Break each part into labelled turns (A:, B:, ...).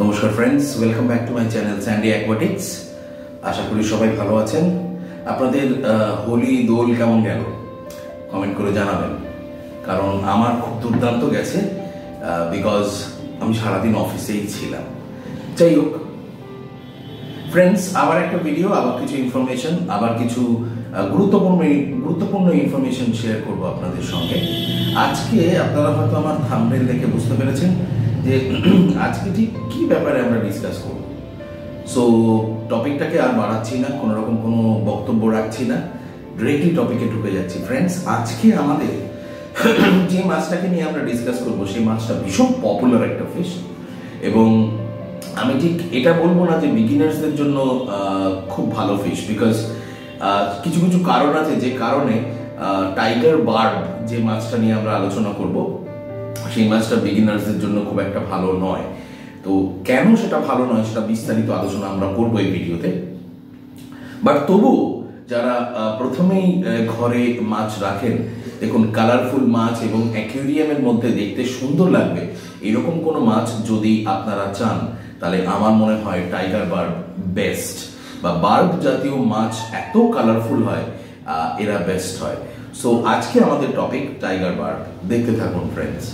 A: নমস্কার friends, welcome back to my channel Sandy Aquatics. আশা করি সবাই ভালো আছেন। আপনাদের হোলি দোল কেমন গেল কমেন্ট করে জানাবেন, কারণ আমার খুব দুর্দান্ত গেছে, বিকজ আমি সারাদিন অফিসেই ছিলাম। যাই হোক ফ্রেন্ডস, আবার একটা ভিডিও, আবার কিছু ইনফরমেশন, আবার কিছু গুরুত্বপূর্ণ ইনফরমেশন শেয়ার করব আপনাদের সঙ্গে। আজকে আপনারা হয়তো আমার থাম্বনেল দেখে বুঝতে পেরেছেন যে আজকে ঠিক কি ব্যাপারে আমরা ডিসকাস করব। সো টপিকটাকে আর বাড়াচ্ছি না, কোনো রকম কোনো বক্তব্য রাখছি না, ডিরেক্টলি টপিকে ঢুকে যাচ্ছি। ফ্রেন্ডস, আজকে আমাদের যে মাছটাকে নিয়ে আমরা ডিসকাস করব সেই মাছটা ভীষণ পপুলার একটা ফিশ, এবং আমি ঠিক এটা বলবো না যে বিগিনার্সদের জন্য খুব ভালো ফিশ, বিকজ কিছু কিছু কারণ আছে যে কারণে টাইগার বার্ব যে মাছটা নিয়ে আমরা আলোচনা করব সেই মাছটা বিগিনার্সদের জন্য খুব একটা ভালো নয়। তো কেন সেটা ভালো নয় সেটা বিস্তারিত আলোচনা আমরা করবো এই ভিডিওতে। বাট তবু যারা প্রথমেই ঘরে মাছ রাখেন, দেখুন কালারফুল মাছ এবং অ্যাকুয়ারিয়ামের মধ্যে দেখতে সুন্দর লাগবে এরকম কোনো মাছ যদি আপনারা চান, তাহলে আমার মনে হয় টাইগার বার্ব বেস্ট, বা বার্ব জাতীয় মাছ এত কালারফুল হয়, এরা বেস্ট হয়। সো আজকে আমাদের টপিক টাইগার বার্ব, দেখতে থাকুন ফ্রেন্ডস।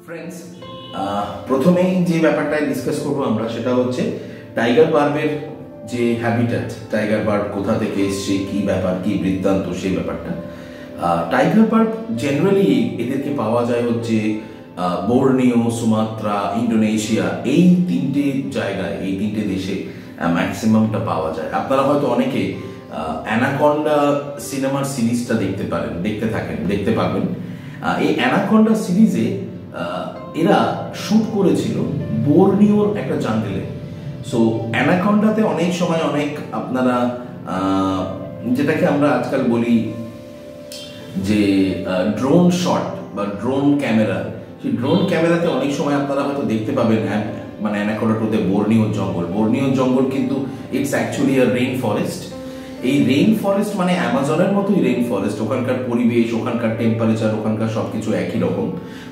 A: ফ্রেন্ডস, প্রথমেই যে ব্যাপারটা ডিসকাস করবো আমরা সেটা হচ্ছে টাইগার বার্বের যে হ্যাবিটেট, টাইগার বার্ব কোথা থেকে এসছে, কি ব্যাপার, কি বৃত্তান্ত, সেই ব্যাপারটা। টাইগার বার্ব জেনারেলি এদেরকে পাওয়া যায় হচ্ছে বোর্নিও, সুমাত্রা, ইন্দোনেশিয়া, এই তিনটে জায়গায়, এই তিনটে দেশে ম্যাক্সিমামটা পাওয়া যায়। আপনারা হয়তো অনেকে অ্যানাকন্ডা সিনেমার সিরিজটা দেখতে পাবেন। এই অ্যানাকন্ডা সিরিজে এরা শুট করেছিল বোর্নিওর একটা জাঙ্গলে। সো অ্যানাকন্ডাতে অনেক সময় অনেক আপনারা যেটাকে আমরা আজকাল বলি যে ড্রোন শট বা ড্রোন ক্যামেরা, সেই ড্রোন ক্যামেরাতে অনেক সময় আপনারা হয়তো দেখতে পাবেন মানে অ্যানাকন্ডা টুতে বোর্নিওর জঙ্গল কিন্তু it's actually a rain forest. এই রেইন ফরেস্ট মানে অ্যামাজনের মতোই রেইন ফরেস্ট, ওখানকার পরিবেশ, ওখানকার টেম্পারেচার, ওখানকার সবকিছু একই রকম,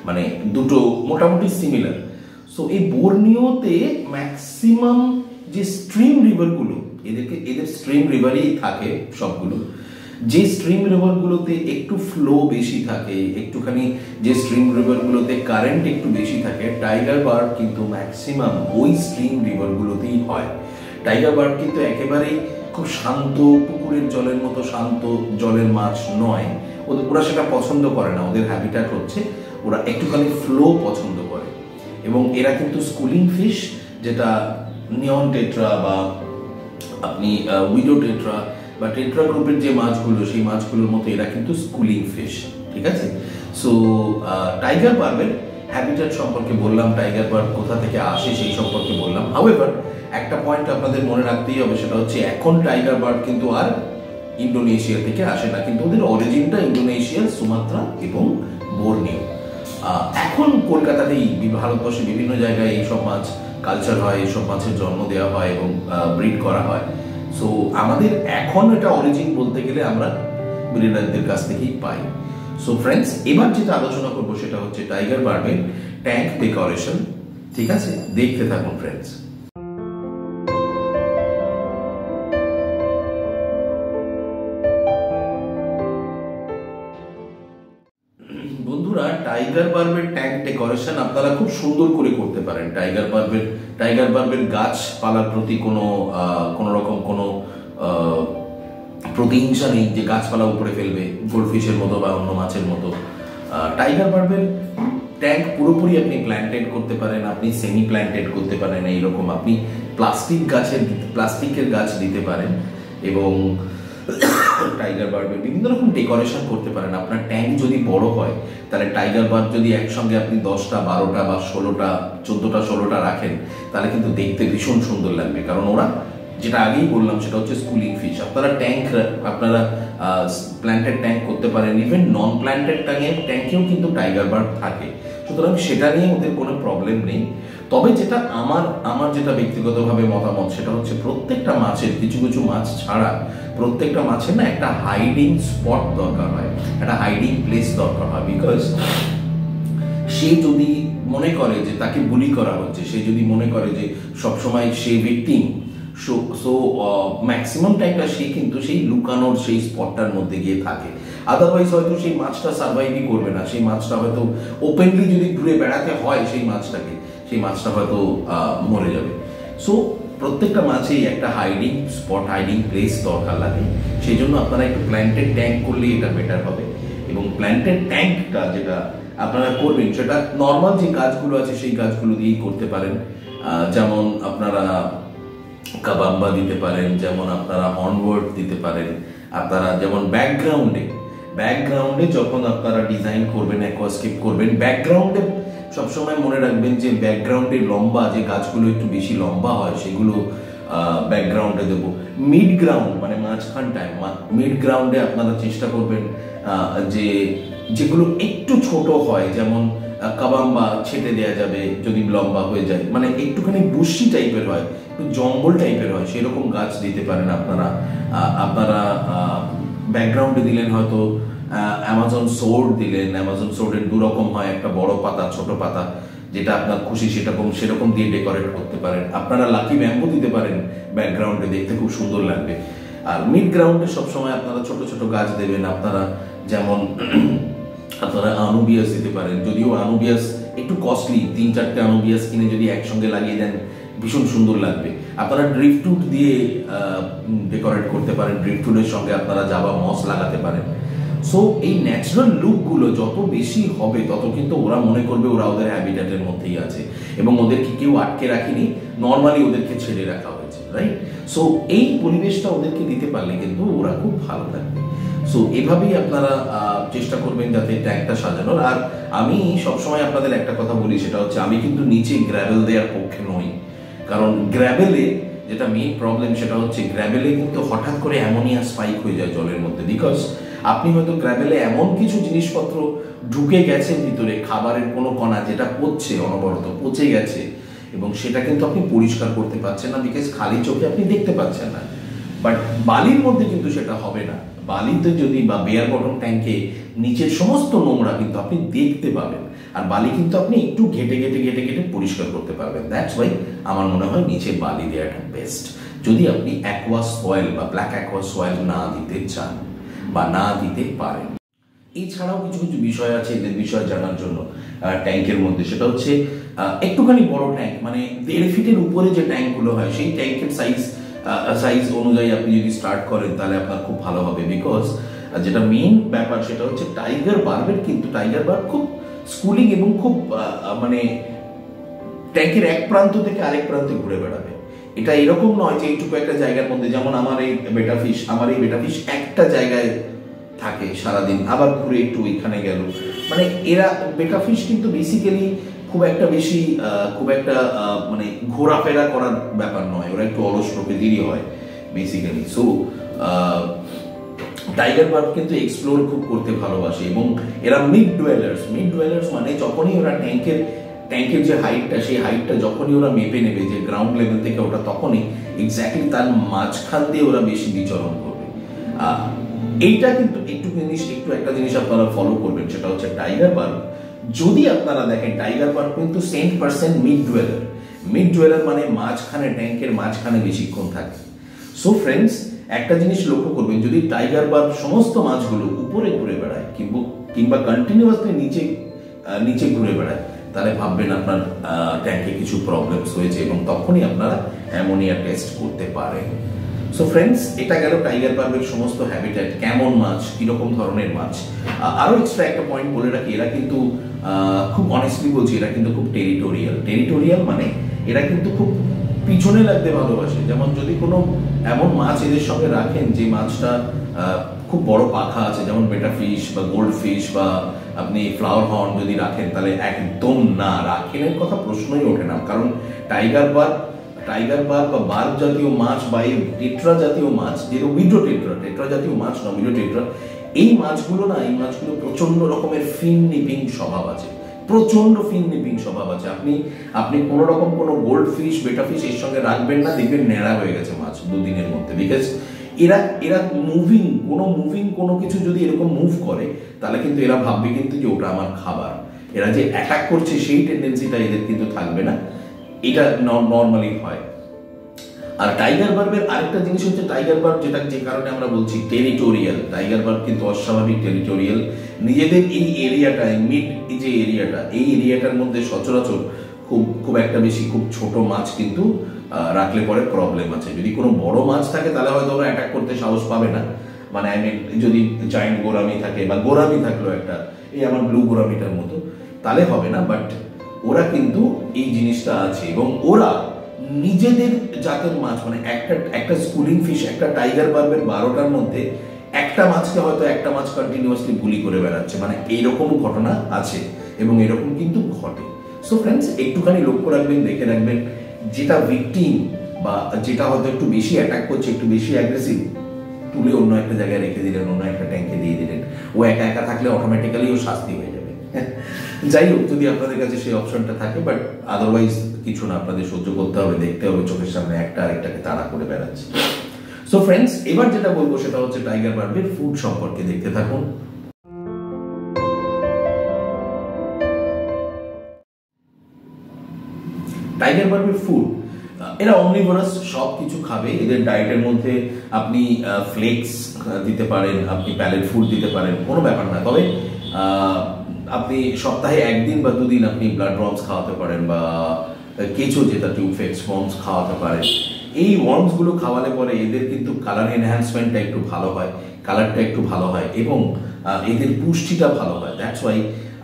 A: মানে দুটো মোটামুটি সিমিলার। সো এই বোর্নিওতে ম্যাক্সিমাম যে স্ট্রিম রিভারগুলো, এদের স্ট্রিম রিভারই থাকে সবগুলো। যে স্ট্রিম রিভারগুলোতে একটু ফ্লো বেশি থাকে, একটুখানি যে স্ট্রিম রিভারগুলোতে কারেন্ট একটু বেশি থাকে, টাইগার বার্ব কিন্তু ম্যাক্সিমাম ওই স্ট্রিম রিভারগুলোতেই হয়। টাইগার বার্ব কিন্তু একেবারেই খুব শান্ত, পুকুরের জলের মতো শান্ত জলের মাছ নয়। ওরা সেটা পছন্দ করে না। ওদের হ্যাবিটেট হচ্ছে ওরা একটুখানি ফ্লো পছন্দ করে, এবং এরা কিন্তু স্কুলিং ফিশ, যেটা নিয়ন টেট্রা বা আপনি উইডো টেট্রা বা টেট্রা গ্রুপের যে মাছগুলো, সেই মাছগুলোর মতো এরা কিন্তু স্কুলিং ফিশ, ঠিক আছে। সো টাইগার বার্বের হ্যাবিটেট সম্পর্কে বললাম, টাইগার বার্ব কোথা থেকে আসে সেই সম্পর্কে বললাম। হাউএভার একটা পয়েন্ট আপনাদের মনে রাখতেই হবে, সেটা হচ্ছে এখন টাইগার বার্ব কিন্তু আর ইন্দোনেশিয়া থেকে আসে না, কিন্তু ওদের অরিজিনটা ইন্দোনেশিয়া, সুমাত্রা এবং বোর্নিও। এখন কলকাতাতেই, ভারতবর্ষে বিভিন্ন জায়গায় এইসব মাছ কালচার হয়, এইসব মাছের জন্ম দেওয়া হয় এবং ব্রিড করা হয়। সো আমাদের এখন এটা অরিজিন বলতে গেলে আমরা ব্রিডারদের কাছ থেকেই পাই। সো ফ্রেন্ডস, এবার যেটা আলোচনা করবো সেটা হচ্ছে টাইগার বার্বের ট্যাঙ্ক ডেকোরেশন, ঠিক আছে, দেখতে থাকুন ফ্রেন্ডস। বন্ধুরা, টাইগার বার্বের ট্যাঙ্ক ডেকোরেশন আপনারা খুব সুন্দর করে করতে পারেন। টাইগার বার্বের গাছপালার প্রতি কোনো রকম কোনো প্রতিহিংসা নেই যে গাছপালা উপরে ফেলবে গোল্ডফিশের মতো বা অন্য মাছের মতো। টাইগার বার্বের ট্যাঙ্ক পুরোপুরি আপনি প্ল্যান্টেড করতে পারেন, আপনি সেমি প্ল্যান্টেড করতে পারেন, এইরকম আপনি প্লাস্টিকের গাছ দিতে পারেন, এবং টাইগার বার্বের বিভিন্ন রকম ডেকোরেশন করতে পারেন। আপনার ট্যাঙ্ক যদি বড় হয়, তাহলে টাইগার বার্ব যদি একসঙ্গে আপনি 10টা 12টা বা 14টা 16টা রাখেন, তাহলে কিন্তু দেখতে ভীষণ সুন্দর লাগবে, কারণ ওরা যেটা আগেই বললাম সেটা হচ্ছে স্কুলিং ফিশ। আপনারা ট্যাঙ্ক, আপনারা প্ল্যান্টেড ট্যাঙ্ক করতে পারেন, ইভেন নন প্ল্যান্টেড ট্যাঙ্কেও কিন্তু টাইগার বার্ড থাকে, সুতরাং সেটা নিয়ে ওদের কোনো প্রবলেম নেই। তবে যেটা আমার যেটা ব্যক্তিগতভাবে মতামত সেটা হচ্ছে প্রত্যেকটা মাছের, কিছু কিছু মাছ ছাড়া প্রত্যেকটা মাছের না একটা হাইডিং স্পট দরকার হয়, একটা হাইডিং প্লেস দরকার হয়। বিকজ সে যদি মনে করে যে তাকে বুলি করা হচ্ছে, সে যদি মনে করে যে সবসময় সে ভিকটিম, সো ম্যাক্সিমাম টাইমটা সে কিন্তু সেই লুকানোর সেই স্পটটার মধ্যে গিয়ে থাকে। আদারওয়াইজ হয়তো সেই মাছটা সার্ভাইভই করবে না, সেই মাছটা হয়তো ওপেনলি যদি ঘুরে বেড়াতে হয় সেই মাছটা হয়তো মরে যাবে। সো প্রত্যেকটা মাছেই একটা হাইডিং স্পট, হাইডিং প্লেস দরকার লাগে। সেই জন্য আপনারা একটু প্ল্যান্টেড ট্যাঙ্ক করলেই এটা বেটার হবে। এবং প্ল্যান্টেড ট্যাঙ্কটা যেটা আপনারা করবেন সেটা নর্মাল যে কাজগুলো আছে সেই কাজগুলো দিয়েই করতে পারেন। যেমন আপনারা কাবাম্বা দিতে পারেন, যেমন আপনারা হর্নওয়ার্ড দিতে পারেন, আপনারা যেমন ব্যাকগ্রাউন্ডে যখন আপনারা ডিজাইন করবেন, অ্যাকোয়াস্কেপ করবেন, ব্যাকগ্রাউন্ডে সবসময় মনে রাখবেন যে ব্যাকগ্রাউন্ডে লম্বা যে গাছগুলো একটু বেশি লম্বা হয় সেগুলো ব্যাকগ্রাউন্ডে দেবো। মিড গ্রাউন্ড মানে মাঝখানটায়, মিড গ্রাউন্ডে আপনারা চেষ্টা করবেন যে যেগুলো একটু ছোট হয়, যেমন কাবাম্বা ছেটে দেওয়া যাবে যদি লম্বা হয়ে যায়, মানে একটুখানি বুশি টাইপের হয়, একটু জঙ্গল টাইপের হয়, সেরকম গাছ দিতে পারেন আপনারা ব্যাকগ্রাউন্ডে দিলেন হয়তো অ্যামাজন সোর্ড দিলেন। অ্যামাজন সোর্ডের দু রকম হয়, একটা বড় পাতা, ছোট পাতা, যেটা আপনার খুশি সেরকম দিয়ে ডেকোরেট করতে পারেন। আপনারা লাকি ব্যাম্বু দিতে পারেন ব্যাকগ্রাউন্ডে, দেখতে খুব সুন্দর লাগবে। আর মিড গ্রাউন্ডে সবসময় আপনারা ছোট ছোট গাছ দেবেন। আপনারা যেমন আপনারা আনুবিয়াস দিতে পারেন, যদিও আনুবিয়াস একটু কস্টলি, 3-4টে আনুবিয়াস কিনে যদি একসঙ্গে লাগিয়ে দেন ভীষণ সুন্দর লাগবে। আপনারা ড্রিফটউড দিয়ে ডেকোরেট করতে পারেন, ড্রিফটউডের সঙ্গে আপনারা জাবা মস লাগাতে পারেন। সো এই ন্যাচারাল লুকগুলো যত বেশি হবে তত কিন্তু ওরা মনে করবে ওরা ওদের হ্যাবিটেটের মধ্যেই আছে এবং ওদেরকে কেউ আটকে রাখেনি, নর্মালি ওদেরকে ছেড়ে রাখা হয়েছে, রাইট? সো এই পরিবেশটা ওদেরকে দিতে পারলে কিন্তু ওরা খুব ভালো থাকবে। সো এভাবেই আপনারা চেষ্টা করবেন যাতে ট্যাঙ্কটা সাজানোর। আর আমি সবসময় আপনাদের একটা কথা বলি, সেটা হচ্ছে আমি কিন্তু নিচে গ্র্যাভেল দেওয়ার পক্ষে নই। কারণ গ্র্যাভেলে যেটা মেইন প্রবলেম সেটা হচ্ছে গ্র্যাভেলে কিন্তু হঠাৎ করে অ্যামোনিয়া স্পাইক হয়ে যায় জলের মধ্যে। বিকজ আপনি হয়তো গ্র্যাভেলে এমন কিছু জিনিসপত্র ঢুকে গেছে ভিতরে, খাবারের কোনো কণা যেটা পচছে, অনবরত পচে গেছে, এবং সেটা কিন্তু আপনি পরিষ্কার করতে পারছেন না, বিকজ খালি চোখে আপনি দেখতে পাচ্ছেন না। বাট বালির মধ্যে কিন্তু সেটা হবে না। বালিতে যদি বা বেয়ার বটম ট্যাঙ্কে নিচের সমস্ত নোংরা কিন্তু আপনি দেখতে পাবেন, আর বালি কিন্তু আপনি একটু ঘেটে পরিষ্কার করতে পারবেন। দ্যাটস ওয়াই আমার মনে হয় নিচে বালি দেওয়াটা বেস্ট, যদি আপনি অ্যাকোয়া সয়েল বা ব্ল্যাক অ্যাকোয়া সয়েল না দিতে চান বা না দিতে পারেন। এছাড়াও কিছু কিছু বিষয় আছে এদের বিষয় জানার জন্য ট্যাঙ্কের মধ্যে, সেটা হচ্ছে একটুখানি বড় ট্যাঙ্ক, মানে 1.5 ফিটের উপরে যে ট্যাঙ্কগুলো হয় সেই ট্যাঙ্কের সাইজ অনুযায়ী আপনি যদি স্টার্ট করেন তাহলে আপনার খুব ভালো হবে। বিকজ যেটা মেইন ব্যাপার সেটা হচ্ছে টাইগার বার্ব খুব স্কুলিং এবং খুব মানে ট্যাঙ্কের এক প্রান্ত থেকে আরেক প্রান্তে ঘুরে বেড়াবে। এটা এরকম নয় যে এইটুকু একটা জায়গার মধ্যে, যেমন আমার এই বেটা ফিশ একটা জায়গায় থাকে সারাদিন, আবার ঘুরে একটু ওইখানে গেল। মানে এরা বেটা ফিশ কিন্তু বেসিক্যালি খুব একটা মানে ঘোরাফেরা করার ব্যাপার নয়, ওরা একটু অলস প্রকৃতিরই হয় বেসিক্যালি। সো টাইগার বার্ব কিন্তু এক্সপ্লোর খুব করতে ভালোবাসে, এবং এরা মিড ডুয়েলার্স মানে যখনই ওরা ট্যাঙ্কের যে হাইটটা, সেই হাইটটা যখনই ওরা মেপে নেবে যে গ্রাউন্ড লেভেল থেকে ওটা, তখনই এক্স্যাক্টলি তার মাঝখান দিয়ে ওরা বেশি বিচরণ করবে। এইটা কিন্তু একটু একটা জিনিস আপনারা ফলো করবেন, সেটা হচ্ছে টাইগার বার্ব যদি আপনারা দেখেন, টাইগার বার্ব কিন্তু 100% মিড ডুয়েলার মানে মাঝখানে, ট্যাঙ্কের মাঝখানে বেশিক্ষণ থাকে। সো ফ্রেন্ডস, একটা জিনিস লক্ষ্য করবেন, যদি টাইগার বার্ব সমস্ত মাছগুলো উপরে ঘুরে বেড়ায় কিংবা কন্টিনিউয়াসলি নিচে ঘুরে বেড়ায়, তাহলে ভাববেন আপনার ট্যাঙ্কে কিছু প্রবলেমস হয়েছে, এবং তখনই আপনারা অ্যামোনিয়া টেস্ট করতে পারেন। সো ফ্রেন্ডস, এটা গেল টাইগার বার্বের সমস্ত হ্যাবিটেট, কেমন মাছ, কিরকম ধরনের মাছ। আরো এক্সট্রা একটা পয়েন্ট বলে রাখি, এরা কিন্তু খুব অনেস্টলি বলছি, এরা কিন্তু খুব টেরিটোরিয়াল মানে এরা কিন্তু খুব পিছনে লাগতে ভালোবাসে। যেমন যদি কোনো এমন মাছ এদের সঙ্গে রাখেন যে মাছটা খুব বড় পাখা আছে, যেমন বেটা ফিশ বা গোল্ড ফিশ বা আপনি ফ্লাওয়ার হর্ন যদি রাখেন, তাহলে একদম না, রাখেনের কথা প্রশ্নই ওঠে না। কারণ টাইগার বার্ব টাইগার বার্ব বা বার্ব জাতীয় মাছ বা এই টেট্রা জাতীয় মাছ, যেটা উইডো টেট্রা, টেট্রা জাতীয় মাছ না, উইডো টেট্রা, এই মাছগুলো প্রচন্ড রকমের ফিন নিপিং স্বভাব আছে, প্রচন্ড ফিন নিপিং স্বভাব আছে। আপনি কোনো রকম কোনো গোল্ড ফিশ, বেটা ফিশ এর সঙ্গে রাখবেন না, দেখবেন ন্যাড়া হয়ে গেছে মাছ 2 দিনের মধ্যে। বিকজ এরা মুভিং কোনো কিছু যদি এরকম মুভ করে, তাহলে কিন্তু এরা ভাববে কিন্তু যে ওটা আমার খাবার। এরা যে অ্যাটাক করছে সেই টেন্ডেন্সিটা এদের কিন্তু থাকবে না, এটা নর্মালি হয়। আর টাইগার বার্বের আরেকটা জিনিস হচ্ছে, টাইগার বার্ব যে কারণে আমরা বলছি টেরিটোরিয়াল, টাইগার বার্ব কিন্তু অস্বাভাবিক টেরিটোরিয়াল। নিজেদের এই এরিয়াটায়, মিড যে এরিয়াটা, এই এরিয়াটার মধ্যে সচরাচর খুব একটা বেশি খুব ছোট মাছ কিন্তু রাখলে পরে প্রবলেম আছে। যদি কোনো বড় মাছ থাকে তাহলে হয়তো ওরা অ্যাটাক করতে সাহস পাবে না, মানে যদি জায়েন্ট গোরামি থাকে বা গোরামি থাকলো একটা, এই আমার ব্লু গোরামিটার মতো, তাহলে হবে না। বাট ওরা কিন্তু এই জিনিসটা আছে, এবং ওরা নিজেদের জাতের মাছ, মানে একটা স্কুলিং ফিশ, একটা টাইগার বার্বের 12টার মধ্যে একটা মাছকে হয়তো একটা মাছ কন্টিনিউয়াসলি বুলি করে বেড়াচ্ছে, মানে এইরকম ঘটনা আছে এবং এরকম কিন্তু ঘটে। সো ফ্রেন্ডস, একটুখানি লক্ষ্য রাখবেন, দেখে রাখবেন, যেটা ভিকটিম বা যেটা হয়তো একটু বেশি অ্যাটাক করছে, একটু বেশি অ্যাগ্রেসিভ, তুলে অন্য একটা জায়গায় রেখে দিলেন, অন্য একটা ট্যাঙ্কে দিয়ে দিলেন, ও একা একা থাকলে অটোমেটিক্যালি ও শাস্তি হয়ে যাবে। যাই হোক, যদি আপনাদের কাছে সেই অপশনটা থাকে, বাট আদারওয়াইজ কিছু না, আপনাদের সহ্য করতে হবে, দেখতে হবে চোখের সামনে একটা আরেকটাকে তাড়া করে বেড়াচ্ছে। সো ফ্রেন্ডস, এবার যেটা বলবো সেটা হচ্ছে টাইগার বার্বের ফুড সম্পর্কে। দেখতে থাকুন। টাইগার বার্বের ফুড, এরা অমনিভোরাস, সব কিছু খাবে। এদের ডায়েটের মধ্যে আপনি ফ্লেক্স দিতে পারেন, আপনি প্যালেট ফুড দিতে পারেন, কোনো ব্যাপার না। তবে আপনি সপ্তাহে 1 দিন বা 2 দিন আপনি ব্লাড ওয়ার্মস খাওয়াতে পারেন, বা কেঁচো যেটা টিউবফেক্স ওয়ার্মস খাওয়াতে পারেন। এই ওয়ার্মস গুলো খাওয়ালে পরে এদের কিন্তু কালার এনহ্যান্সমেন্টটা একটু ভালো হয়, কালারটা একটু ভালো হয়, এবং এদের পুষ্টিটা ভালো হয়। দ্যাটস ওয়াই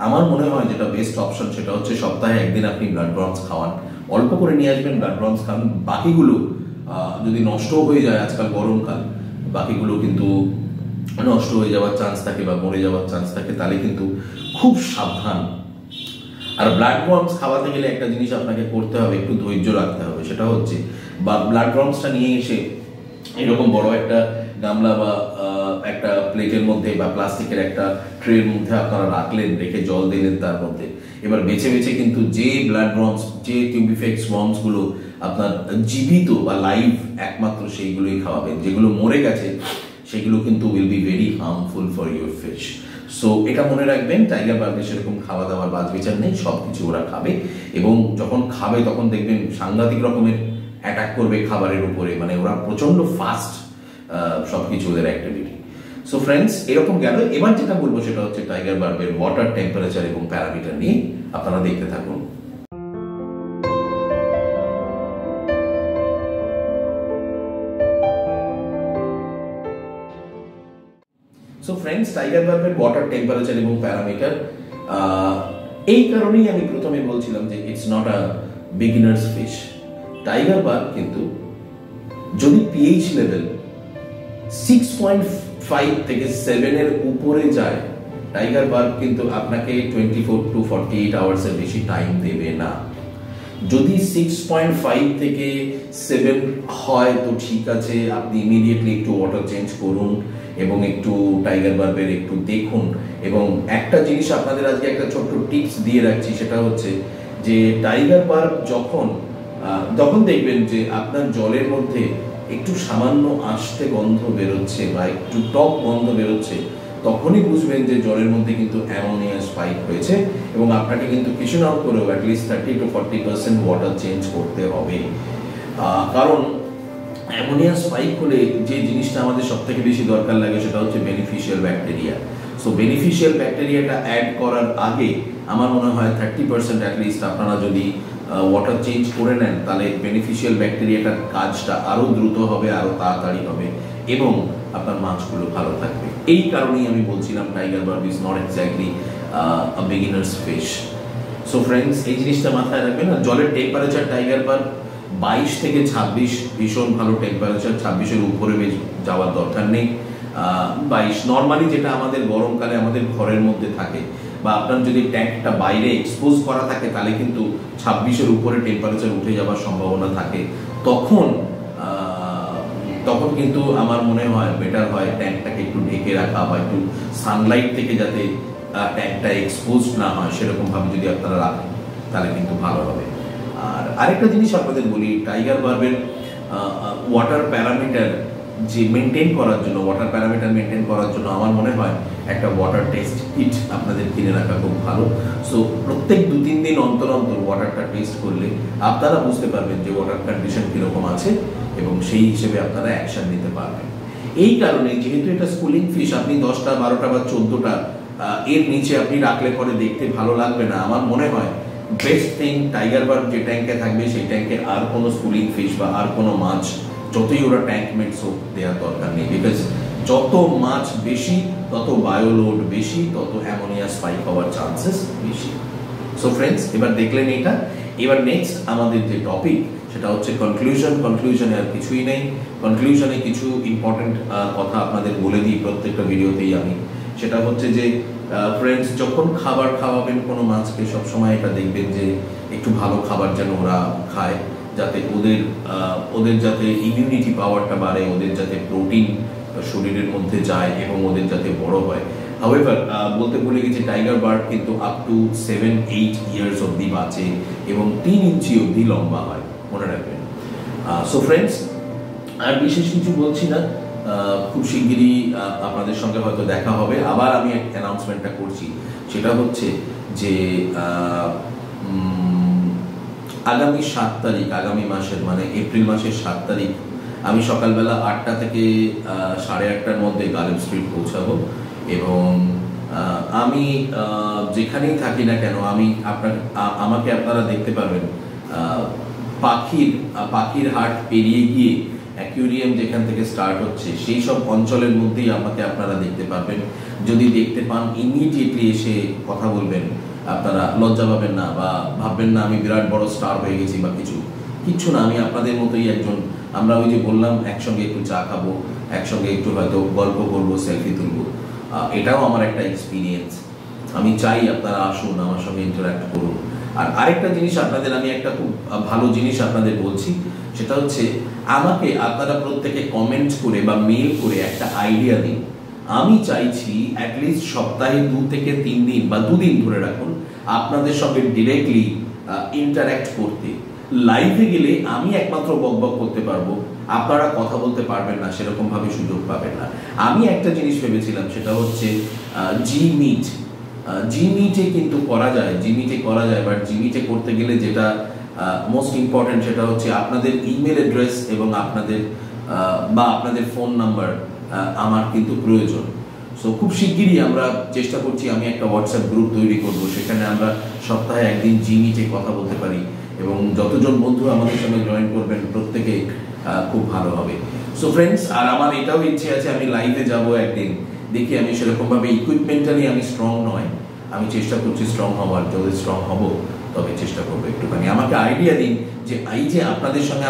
A: আমার মনে হয় যেটা বেস্ট অপশন সেটা হচ্ছে সপ্তাহে 1 দিন আপনি ব্লাড ওয়ার্মস খাওয়ান, অল্প করে নিয়ে আসবেন, ব্লাড ওয়ার্মস খান। বাকিগুলো যদি নষ্ট হয়ে যায়, আজকাল গরমকাল, বাকিগুলো কিন্তু নষ্ট হয়ে যাওয়ার চান্স থাকে বা মরে যাওয়ার চান্স থাকে, তাহলে কিন্তু খুব সাবধান। আর ব্লাড ওয়ার্মস খাওয়াতে গেলে একটা জিনিস আপনাকে করতে হবে, একটু ধৈর্য রাখতে হবে। সেটা হচ্ছে ব্লাড ওয়ার্মসটা নিয়ে এসে এরকম বড় একটা গামলা বা একটা প্লেটের মধ্যে বা প্লাস্টিকের একটা ট্রের মধ্যে আপনারা রাখলেন, রেখে জল দিলেন তার মধ্যে। এবার বেছে বেছে কিন্তু যে ব্লাড ওয়ার্মস, যে টিউবিফেক্স ওয়ার্মস গুলো আপনার জীবিত বা লাইভ, একমাত্র সেইগুলোই খাওয়াবেন। যেগুলো মরে গেছে সেগুলো কিন্তু will be very harmful for your fish. So এটা মনে রাখবেন, টাইগার বার্বে সেরকম খাওয়া দাওয়ার বাজ বিচার নেই, সবকিছু ওরা খাবে, এবং যখন খাবে তখন দেখবেন সাংঘাতিক রকমের অ্যাটাক করবে খাবারের উপরে, মানে ওরা প্রচন্ড ফাস্ট সবকিছু ওদের অ্যাক্টিভিটি। সো ফ্রেন্ডস, এরকম গেল। এবার যেটা বলবো সেটা হচ্ছে টাইগার বার্বের ওয়াটার টেম্পারেচার এবং প্যারামিটার নিয়ে, আপনারা দেখতে থাকুন। সো ফ্রেন্ডস, টাইগার বার্বের ওয়াটার টেম্পারেচার এবং প্যারামিটার, এই কারণেই আমি প্রথমে বলছিলাম যে it's not a beginner's fish. Tiger barb কিন্তু যদি পিএইচ লেভেল 6.5 থেকে 7 এর উপরে যায়, টাইগার বার্ব কিন্তু আপনাকে 24 to 48 আওয়ার্সের বেশি টাইম দেবে না। যদি 6.5 থেকে 7 হয় তো ঠিক আছে, আপনি ইমিডিয়েটলি একটু ওয়াটার চেঞ্জ করুন এবং একটু টাইগার বার্বের একটু দেখুন। এবং একটা জিনিস আপনাদের আজকে একটা ছোট্ট টিপস দিয়ে রাখছি, সেটা হচ্ছে যে টাইগার বার্ব যখন দেখবেন যে আপনার জলের মধ্যে একটু সামান্য আস্তে গন্ধ বেরোচ্ছে বা একটু টক গন্ধ বেরোচ্ছে, তখনই বুঝবেন যে জলের মধ্যে কিন্তু অ্যামোনিয়া স্পাইক হয়েছে, এবং আপনাকে কিন্তু কিছু না করেও অ্যাটলিস্ট 30 to 40% ওয়াটার চেঞ্জ করতে হবে। কারণ অ্যামোনিয়া স্পাইক হলে যে জিনিসটা আমাদের সব থেকে বেশি দরকার লাগে সেটা হচ্ছে বেনিফিশিয়াল ব্যাকটেরিয়া। সো বেনিফিশিয়াল ব্যাকটেরিয়াটা অ্যাড করার আগে আমার মনে হয় 30% অ্যাটলিস্ট আপনারা যদি ওয়াটার চেঞ্জ করে নেন, তাহলে বেনিফিশিয়াল ব্যাকটেরিয়াটার কাজটা আরও দ্রুত হবে, আরও তাড়াতাড়ি হবে, এবং আপনার মাছগুলো ভালো থাকবে। এই কারণেই আমি বলছিলাম tiger verb is not exactly a beginner's fish. So friends, এই জিনিসটা মাথায় রাখবেন। আর জলের টেম্পারেচার টাইগার বার্ব 22 থেকে 26 ভীষণ ভালো টেম্পারেচার, 26-এর উপরে যাওয়ার দরকার নেই। 22 নর্মালি যেটা আমাদের গরমকালে আমাদের ঘরের মধ্যে থাকে, বা আপনার যদি ট্যাঙ্কটা বাইরে এক্সপোজ করা থাকে, তাহলে কিন্তু 26-এর উপরে টেম্পারেচার উঠে যাওয়ার সম্ভাবনা থাকে। তখন তখন কিন্তু আমার মনে হয় বেটার হয় ট্যাঙ্কটাকে একটু ঢেকে রাখা বা একটু সানলাইট থেকে যাতে ট্যাঙ্কটা এক্সপোজ না হয় সেরকম ভাবে যদি আপনারা রাখেন তাহলে কিন্তু ভালো হবে। আর আরেকটা জিনিস আপনাদের বলি, টাইগার বার্বের ওয়াটার প্যারামিটার যে মেনটেন করার জন্য, ওয়াটার প্যারামিটার মেনটেন করার জন্য আমার মনে হয় একটা ওয়াটার টেস্ট কিট আপনাদের কিনে রাখা খুব ভালো। সো প্রত্যেক 2-3 দিন অন্তর অন্তর ওয়াটারটা টেস্ট করলে আপনারা বুঝতে পারবেন যে ওয়াটার কন্ডিশন কীরকম আছে এবং সেই হিসেবে আপনারা অ্যাকশন নিতে পারবেন। এই কারণে যেহেতু এটা স্কুলিং ফিশ, আপনি 10টা 12টা বা 14টা এর নিচে আপনি রাখলে পরে দেখতে ভালো লাগবে না। আমার মনে হয় বেস্ট থিং টাইগার বার্ব যে ট্যাঙ্কে থাকবে সেই ট্যাঙ্কে আর কোনো স্কুলিং ফিশ বা আর কোনো মাছ যতই ওরা ট্যাঙ্ক মেটস হোক দেওয়ার দরকার নেই, বিকজ যত মাছ বেশি তত বায়োলোড বেশি, তত অ্যামোনিয়া স্পাইক হওয়ার চান্সেস বেশি। সো ফ্রেন্ডস, এবার দেখলেন এটা। এবার নেক্সট আমাদের যে টপিক সেটা হচ্ছে কনক্লুশন। কনক্লুশনে আর কিছুই নেই। কনক্লুশনে কিছু ইম্পর্টেন্ট কথা আপনাদের বলে দিই প্রত্যেকটা ভিডিওতেই আমি। সেটা হচ্ছে যে ফ্রেন্ডস, যখন খাবার খাওয়াবেন কোনো মাছকে সবসময় এটা দেখবেন যে একটু ভালো খাবার যেন ওরা খায়, যাতে ওদের যাতে ইমিউনিটি পাওয়ারটা বাড়ে, ওদের যাতে প্রোটিন শরীরের মধ্যে যায় এবং ওদের যাতে বড় হয়। হাউএভার বলতে ভুলে গেছি, টাইগার বার্ড কিন্তু আপ টু 7-8 ইয়ার্স অবধি বাঁচে এবং 3 ইঞ্চি অবধি লম্বা হয়, মনে রাখবেন। সো ফ্রেন্ডস, আর বিশেষ কিছু বলছি না, খুব শিগগিরই আপনাদের সঙ্গে হয়তো দেখা হবে। আবার আমি অ্যানাউন্সমেন্টটা করছি, সেটা হচ্ছে যে আগামী 7 তারিখ, আগামী মাসের মানে এপ্রিল মাসের 7 তারিখ আমি সকালবেলা 8টা থেকে 8:30টার মধ্যে গার্লেন স্ট্রিট পৌঁছাবো এবং আমি যেখানেই থাকি না কেন আমাকে আপনারা দেখতে পারবেন পাখির হাট পেরিয়ে গিয়ে অ্যাকুয়ারিয়াম যেখান থেকে স্টার্ট হচ্ছে সেই সব অঞ্চলের মধ্যেই আমাকে আপনারা দেখতে পারবেন। যদি দেখতে পান ইমিডিয়েটলি এসে কথা বলবেন, আপনারা লজ্জা পাবেন না বা ভাববেন না আমি বিরাট বড় স্টার হয়ে গেছি বা কিচ্ছু না। আমি আপনাদের মতোই একজন। আমরা ওই যে বললাম একসঙ্গে একটু চা খাবো, একসঙ্গে একটু হয়তো গল্প করবো, সেলফি তুলবো, এটাও আমার একটা এক্সপিরিয়েন্স। আমি চাই আপনারা আসুন, আমার সঙ্গে ইন্টারাক্ট করুন। আর আরেকটা জিনিস আপনাদের, আমি একটা খুব ভালো জিনিস আপনাদের বলছি, সেটা হচ্ছে আমাকে আপনারা প্রত্যেকে কমেন্ট করে বা মেল করে একটা আইডিয়া দিন। আমি চাইছি অ্যাটলিস্ট সপ্তাহে 2 থেকে 3 দিন বা 2 দিন ধরে রাখুন আপনাদের সঙ্গে ডিরেক্টলি ইন্টারাক্ট করতে। লাইভে গেলে আমি একমাত্র বকবক করতে পারবো, আপনারা কথা বলতে পারবেন না, সেরকম ভাবে সুযোগ পাবেন না। আমি একটা জিনিস ভেবেছিলাম, সেটা হচ্ছে জিমিটে কিন্তু করা যায়, বাট জিমিটে করতে গেলে যেটা মোস্ট ইম্পর্টেন্ট সেটা হচ্ছে আপনাদের ইমেল অ্যাড্রেস এবং আপনাদের ফোন নাম্বার আমার কিন্তু প্রয়োজন। সো খুব শিগগিরই আমরা চেষ্টা করছি, আমি একটা হোয়াটসঅ্যাপ গ্রুপ তৈরি করব, সেখানে আমরা সপ্তাহে একদিন জিমিটে কথা বলতে পারি এবং যতজন বন্ধু আমাদের সঙ্গে জয়েন করবেন প্রত্যেকে খুব ভালো হবে। সো ফ্রেন্ডস, আর আমার এটাও ইচ্ছে আছে আমি লাইভে যাব একদিন, দেখি আমি সেরকমভাবে ইকুইপমেন্টালি আমি স্ট্রং নয়, আমি চেষ্টা করছি স্ট্রং হওয়ার। যদি স্ট্রং হব তবে চেষ্টা করবো একটুখানি। আমাকে আইডিয়া দিন যে এই যে আপনাদের সঙ্গে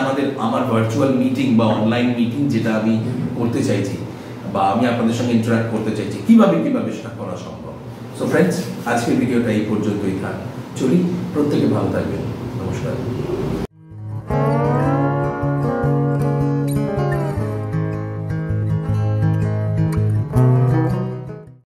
A: আমার ভার্চুয়াল মিটিং বা অনলাইন মিটিং যেটা আমি করতে চাইছি বা আমি আপনাদের সঙ্গে ইন্টারাক্ট করতে চাইছি, কিভাবে সেটা করা সম্ভব। সো ফ্রেন্ডস, আজকের ভিডিওটা এই পর্যন্তই থাক। চলি, প্রত্যেকে ভালো থাকবেন। নমস্কার।